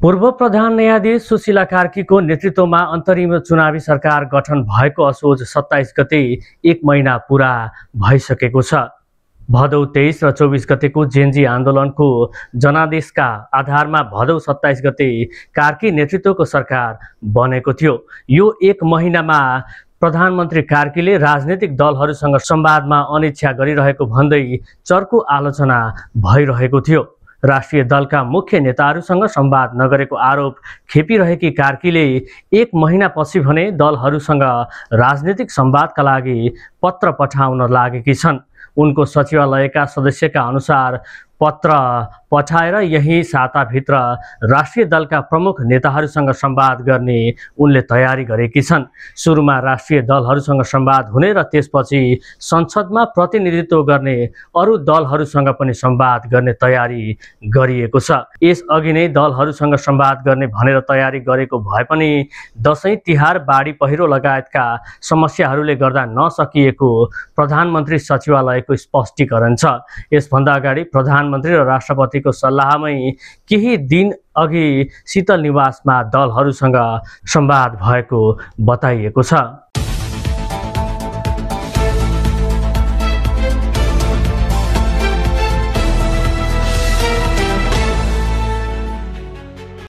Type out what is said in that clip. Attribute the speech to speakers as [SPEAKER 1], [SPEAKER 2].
[SPEAKER 1] पूर्व प्रधान न्यायाधीश सुशीला कार्कीको नेतृत्वमा अन्तरिम चुनावी सरकार गठन भएको असोज 27 गते एक महिना पूरा भइसकेको छ। भदौ 23 र 24 गतेको जेन्जी आन्दोलनको जनादेशका आधारमा भदौ 27 गते कार्की नेतृत्वको सरकार बनेको थियो। यो एक महिनामा प्रधानमन्त्री कार्कीले राजनीतिक दलहरूसँग संवादमा अनिच्छा गरिरहेको भन्दै चर्को आलोचना भइरहेको थियो। राष्ट्रिय दलका मुख्य नेताहरूसँग संवाद नगरेको आरोप खेपिरहेकी कार्कीले एक महिनापछि भने दलहरूसँग राजनीतिक संवादका लागि पत्र पठाउन लागेकी छन्। उनको सचिवालयका सदस्यका अनुसार पत्र पठाएर यही साताभित्र राष्ट्रिय दलका प्रमुख नेताहरूसँग संवाद गर्ने उनले तयारी गरेकी छन्। सुरुमा राष्ट्रिय दलहरूसँग संवाद हुने र त्यसपछि संसदमा प्रतिनिधित्व गर्ने अरू दलहरूसँग पनि संवाद गर्ने तयारी गरिएको छ। यसअघि नै दलहरूसँग संवाद गर्ने भनेर तयारी गरेको भए पनि दशैं तिहार बाढी पहिरो लगायतका समस्याहरूले गर्दा नसकिएको प्रधानमन्त्री सचिवालयको स्पष्टीकरण छ। यसभन्दा अगाडि प्रधानमन्त्री र राष्ट्रपतिको सल्लाहमै केही दिन अघि शीतल निवासमा दलहरूसँग संवाद भएको बताइएको छ।